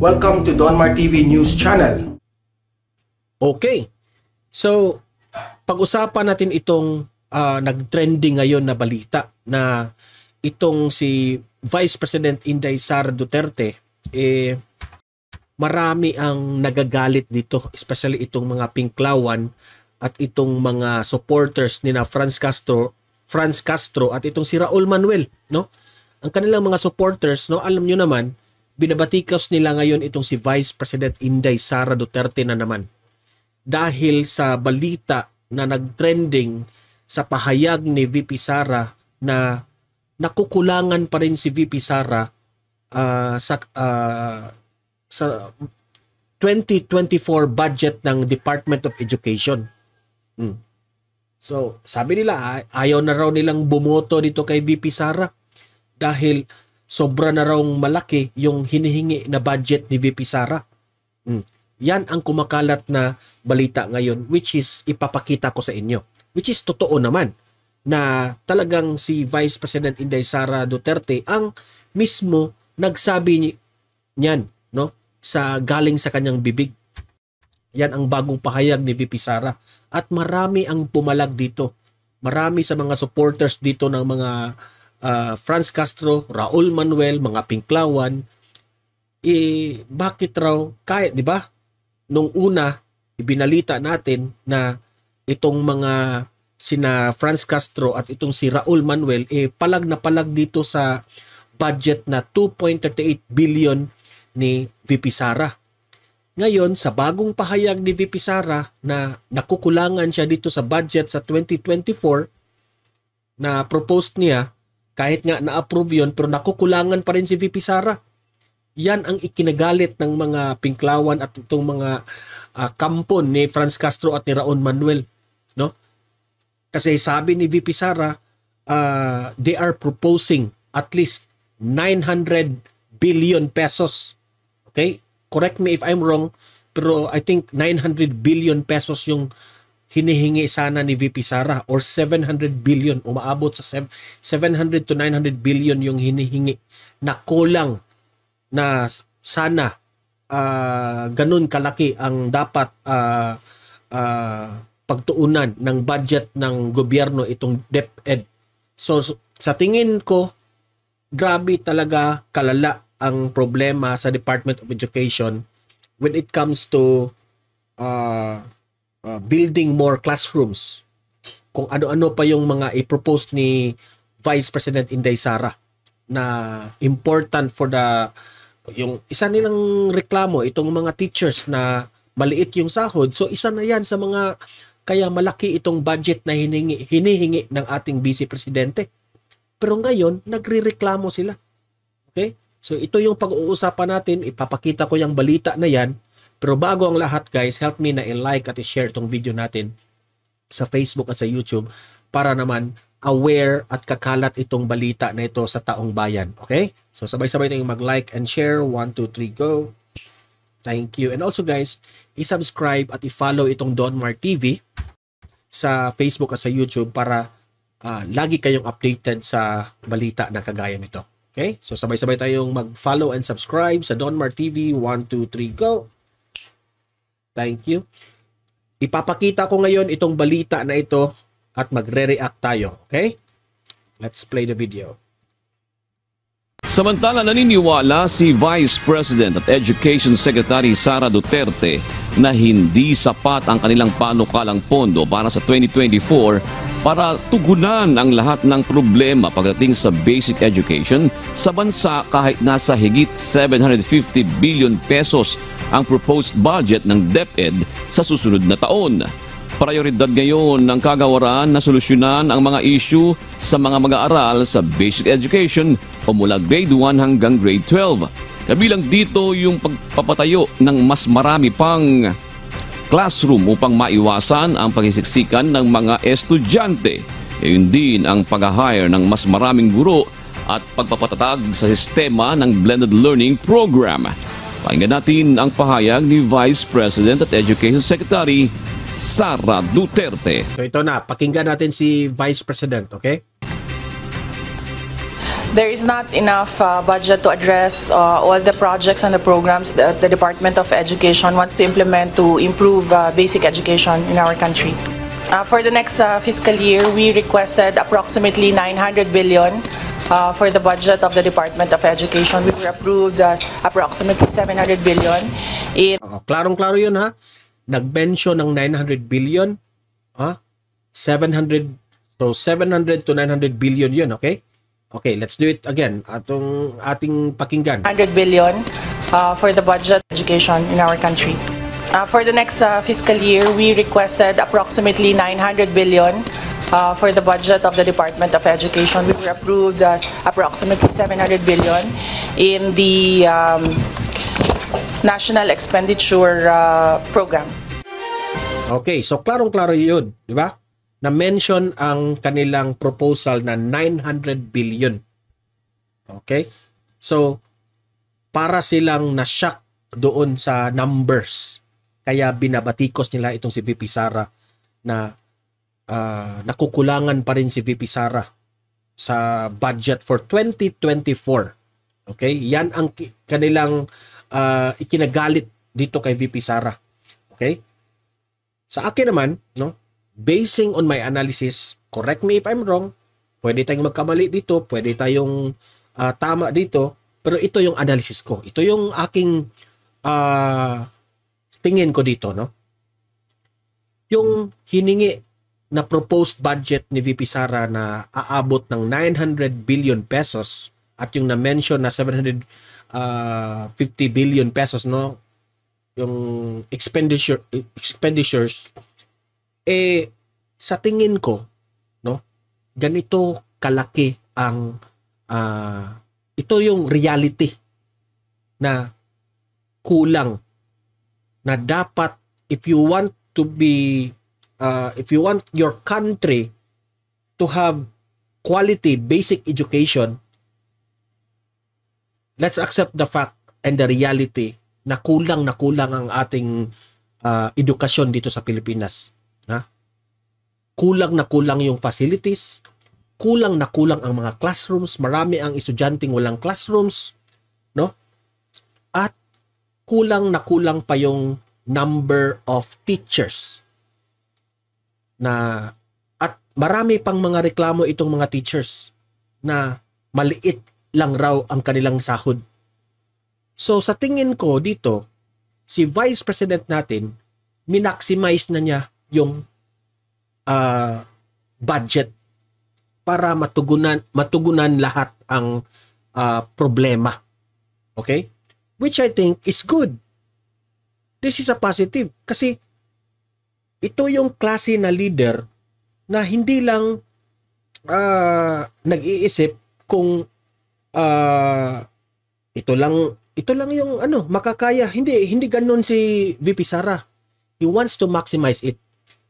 Welcome to Donmar TV News Channel. Okay. So, pag-usapan natin itong nag-trending ngayon na balita na itong si Vice President Inday Sara Duterte, marami ang nagagalit dito, especially itong mga Pinklawan at itong mga supporters ni na Franz Castro at itong si Raul Manuel, no? Ang kanilang mga supporters, no, alam nyo naman, binabatikas nila ngayon itong si Vice President Inday Sara Duterte na naman. Dahil sa balita na nag-trending sa pahayag ni VP Sara na nakukulangan pa rin si VP Sara sa 2024 budget ng Department of Education. So, sabi nila, ayaw na raw nilang bumoto dito kay VP Sara dahil sobra na raw malaki yung hinihingi na budget ni VP Sara. Yan ang kumakalat na balita ngayon, which is ipapakita ko sa inyo. Which is totoo naman na talagang si Vice President Inday Sara Duterte ang mismo nagsabi niyan, no? Galing sa kanyang bibig. Yan ang bagong pahayag ni VP Sara. At marami ang pumalag dito. Marami sa mga supporters dito ng mga Franz Castro, Raul Manuel, mga Pinklawan. Bakit raw, kahit, di ba? Nung una, ibinalita natin na itong mga sina Franz Castro at itong si Raul Manuel, palag na palag dito sa budget na 2.38 billion ni VP Sara. Ngayon, sa bagong pahayag ni VP Sara na nakukulangan siya dito sa budget sa 2024 na proposed niya, kahit nga na-approve yun, pero nakukulangan pa rin si VP Sara. Yan ang ikinagalit ng mga Pinklawan at itong mga kampon ni Franz Castro at ni Raul Manuel, no? Kasi sabi ni VP Sara, they are proposing at least 900 billion pesos. Okay? Correct me if I'm wrong, pero I think 900 billion pesos yung hinihingi sana ni VP Sara, or 700 billion, umaabot sa 700 to 900 billion yung hinihingi na kulang na sana ganun kalaki ang dapat pagtuunan ng budget ng gobyerno itong DepEd. So sa tingin ko, grabe talaga kalala ang problema sa Department of Education when it comes to building more classrooms. Kung ano-ano pa yung mga i-propose ni Vice President Inday Sara na important for yung isa nilang reklamo, itong mga teachers na maliit yung sahod. So isa na yan sa mga kaya malaki itong budget na hinihingi ng ating Vice Presidente. Pero ngayon, nagrereklamo sila. Okay? So ito yung pag-uusapan natin, ipapakita ko yung balita na yan. Pero bago ang lahat guys, help me na i-like at i-share itong video natin sa Facebook at sa YouTube para naman aware at kakalat itong balita na ito sa taong bayan. Okay? So sabay-sabay tayong mag-like and share. 1, 2, 3, go! Thank you. And also guys, i-subscribe at i-follow itong Donmar TV sa Facebook at sa YouTube para lagi kayong updated sa balita na kagaya nito. Okay? So sabay-sabay tayong mag-follow and subscribe sa Donmar TV. 1, 2, 3, go! Thank you. Ipapakita ko ngayon itong balita na ito at magre-react tayo. Okay? Let's play the video. Samantala naniniwala si Vice President at Education Secretary Sara Duterte na hindi sapat ang kanilang panukalang pondo para sa 2024 para tugunan ang lahat ng problema pagdating sa basic education sa bansa kahit nasa higit 750 billion pesos ang proposed budget ng DepEd sa susunod na taon. Prioridad ngayon ng kagawaran na solusyonan ang mga issue sa mga mag-aaral sa basic education o mula grade 1 hanggang grade 12. Kabilang dito yung pagpapatayo ng mas marami pang classroom upang maiwasan ang pagsiksikan ng mga estudyante. Gayon din ang pag-hire ng mas maraming guro at pagpapatatag sa sistema ng blended learning program. Pakinggan natin ang pahayag ni Vice President at Education Secretary Sara Duterte. So ito na, pakinggan natin si Vice President, okay? There is not enough budget to address all the projects and the programs that the Department of Education wants to implement to improve basic education in our country. For the next fiscal year, we requested approximately 900 billion for the budget of the Department of Education. We were approved approximately 700 billion in Klarong-klaro yun ha. Nag-mention ng 900 billion. 700 to 900 billion yun, okay? Okay, let's do it again. Ating pakinggan. 100 billion for the budget education in our country. For the next fiscal year, we requested approximately 900 billion for the budget of the Department of Education. We were approved approximately 700 billion in the National Expenditure Program. Okay, so klarong-klaro yun, di ba? Na-mention ang kanilang proposal na 900 billion. Okay? So, para silang na-shock doon sa numbers. Kaya binabatikos nila itong si VP Sara na nakukulangan pa rin si VP Sara sa budget for 2024. Okay? Yan ang kanilang ikinagalit dito kay VP Sara. Okay? Sa akin naman, no? Basing on my analysis, correct me if I'm wrong, pwede tayong magkamali dito, pwede tayong tama dito, pero ito yung analysis ko. Ito yung aking tingin ko dito, no? Yung hiningi na proposed budget ni VP Sara na aabot ng 900 billion pesos at yung na-mention na 750 billion pesos, no? Yung expenditures sa tingin ko, no, ganito kalaki ang ito yung reality na kulang na dapat if you want your country to have quality basic education, let's accept the fact and the reality na kulang ang ating edukasyon dito sa Pilipinas. Kulang yung facilities, kulang ang mga classrooms, marami ang estudyanteng walang classrooms, no? At kulang pa yung number of teachers. At marami pang mga reklamo itong mga teachers na maliit lang raw ang kanilang sahod. So sa tingin ko dito, si Vice President natin, minaximize na niya yung budget para matugunan lahat ang problema. Okay? Which I think is good. This is a positive. Kasi ito yung klase na leader na hindi lang nag-iisip kung ito lang yung makakaya. Hindi ganoon si VP Sara. He wants to maximize it.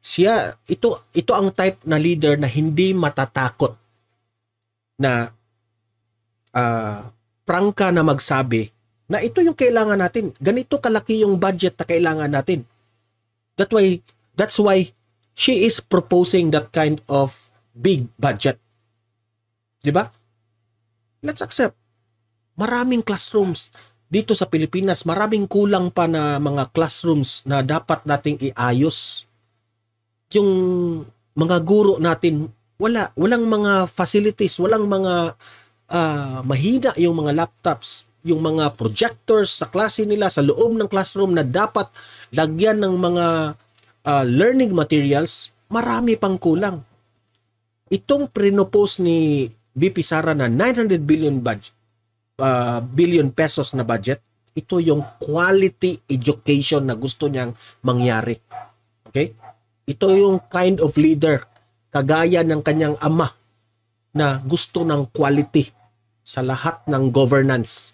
Ito ang type na leader na hindi matatakot na prangka na magsabi na ito yung kailangan natin. Ganito kalaki yung budget na kailangan natin. That's why she is proposing that kind of big budget. 'Di ba? Let's accept. Maraming classrooms dito sa Pilipinas, maraming kulang pa na mga classrooms na dapat nating iayos. Yung mga guro natin, walang mga facilities, walang mga mahina yung mga laptops, yung mga projectors sa klase nila, sa loob ng classroom na dapat lagyan ng mga learning materials, marami pang kulang. Itong prinopose ni VP Sara na 900 billion pesos na budget, ito yung quality education na gusto niyang mangyari. Okay? Ito yung kind of leader, kagaya ng kanyang ama, na gusto ng quality sa lahat ng governance.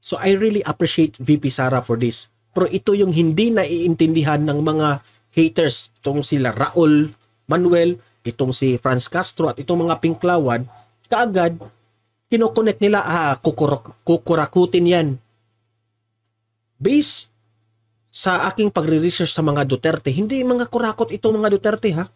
So I really appreciate VP Sara for this. Pero ito yung hindi naiintindihan ng mga haters. Itong sila Raul Manuel, itong si Franz Castro, at itong mga Pinklawan, kaagad, kinokonek nila, kukurakutin yan. Based sa aking pagre-research sa mga Duterte, hindi mga kurakot itong mga Duterte, ha?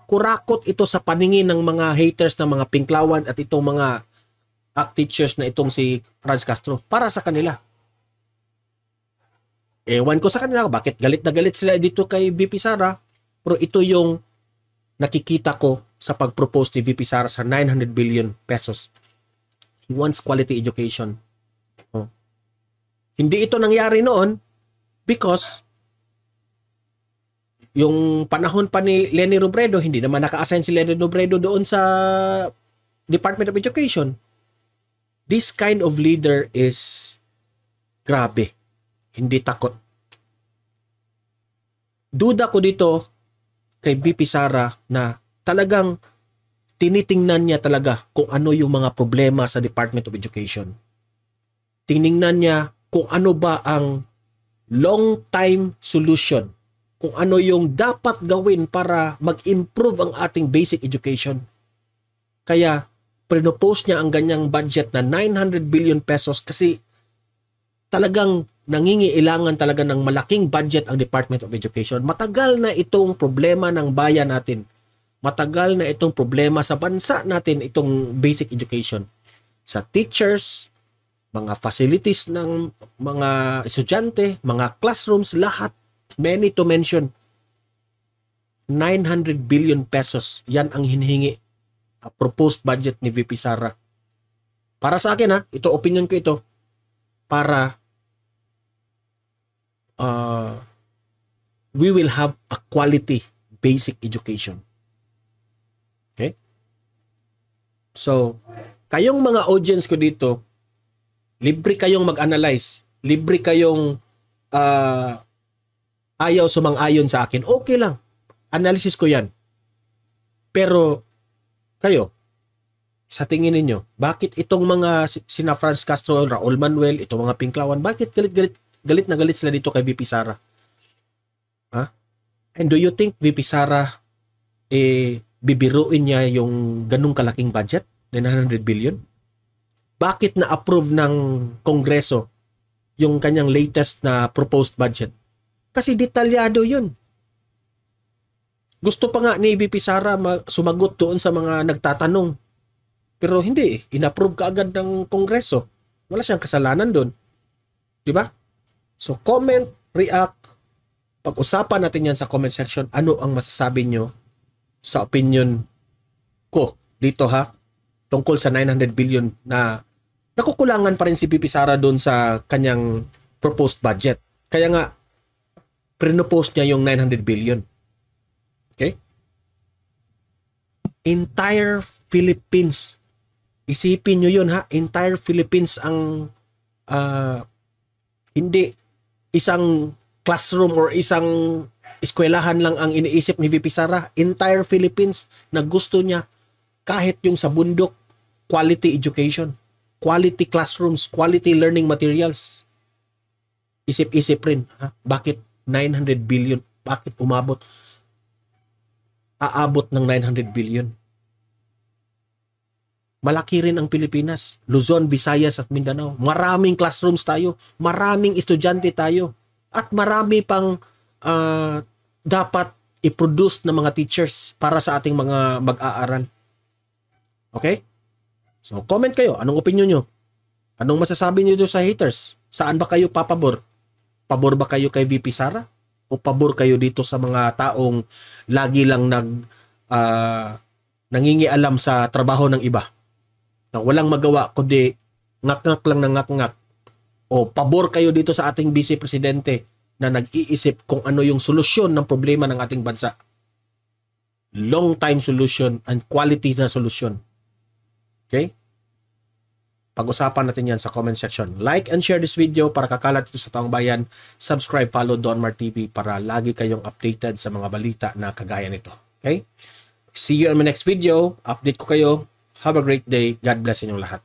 kurakot ito sa paningin ng mga haters ng mga Pinklawan at itong mga ACT teachers na itong si Franz Castro para sa kanila. Ewan ko sa kanila bakit galit na galit sila dito kay VP Sara, pero ito yung nakikita ko sa pag-propose ni VP Sara sa 900 billion pesos. He wants quality education. Oh. Hindi ito nangyari noon because yung panahon pa ni Leni Robredo, hindi naman naka-assign si Leni Robredo doon sa Department of Education. This kind of leader is grabe. Hindi takot. Duda ko dito kay VP Sara na talagang tinitingnan niya talaga kung ano yung mga problema sa Department of Education. Tiningnan niya kung ano ba ang long-time solution. Kung ano yung dapat gawin para mag-improve ang ating basic education. Kaya, pinopose niya ang ganyang budget na 900 billion pesos kasi talagang nangingiilangan talaga ng malaking budget ang Department of Education. Matagal na itong problema ng bayan natin. Matagal na itong problema sa bansa natin itong basic education. Sa teachers, mga facilities ng mga estudyante, mga classrooms, lahat. Many to mention. 900 billion pesos. Yan ang hinihingi. A proposed budget ni VP Sara. Para sa akin ito opinion ko ito. Para we will have a quality basic education. Okay? So, kayong mga audience ko dito, libre kayong mag-analyze, libre kayong ayaw sumang-ayon sa akin, okay lang. Analysis ko yan. Pero, kayo, sa tingin ninyo, bakit itong mga sina Franz Castro, Raul Manuel, itong mga Pinklawan, bakit galit na galit sila dito kay VP Sara? And do you think VP Sara bibiruin niya yung ganung kalaking budget, 900 billion? Bakit na-approve ng Kongreso yung kanyang latest na proposed budget? Kasi detalyado yun. Gusto pa nga ni VP Sara sumagot doon sa mga nagtatanong. Pero hindi, inapprove ka agad ng Kongreso. Wala siyang kasalanan doon. Di ba? So comment, react. Pag-usapan natin yan sa comment section. Ano ang masasabi nyo sa opinion ko dito tungkol sa 900 billion na nakukulangan pa rin si VP Sara doon sa kanyang proposed budget. Kaya nga, pre-propose niya yung 900 billion. Okay? Entire Philippines. Isipin nyo yun Entire Philippines ang hindi isang classroom or isang eskwelahan lang ang iniisip ni VP Sara. Entire Philippines na gusto niya kahit yung sa bundok, quality education, quality classrooms, quality learning materials. Isip-isip rin, bakit 900 billion? Bakit aabot ng 900 billion? Malaki rin ang Pilipinas. Luzon, Visayas at Mindanao. Maraming classrooms tayo. Maraming estudyante tayo. At marami pang dapat i-produce ng mga teachers para sa ating mga mag-aaral. Okay? So, comment kayo. Anong opinion nyo? Anong masasabi nyo doon sa haters? Saan ba kayo papabor? Pabor ba kayo kay VP Sara? O pabor kayo dito sa mga taong lagi lang nangingialam sa trabaho ng iba? Na walang magawa kundi ngak-ngak lang ng ngak-ngak. O pabor kayo dito sa ating Vice Presidente na nag-iisip kung ano yung solusyon ng problema ng ating bansa. Long-time solution and quality na solution. Okay? Pag-usapan natin yan sa comment section. Like and share this video para kakalat ito sa taong bayan. Subscribe, follow Donmar TV para lagi kayong updated sa mga balita na kagaya nito. Okay? See you in my next video. Update ko kayo. Have a great day. God bless inyong lahat.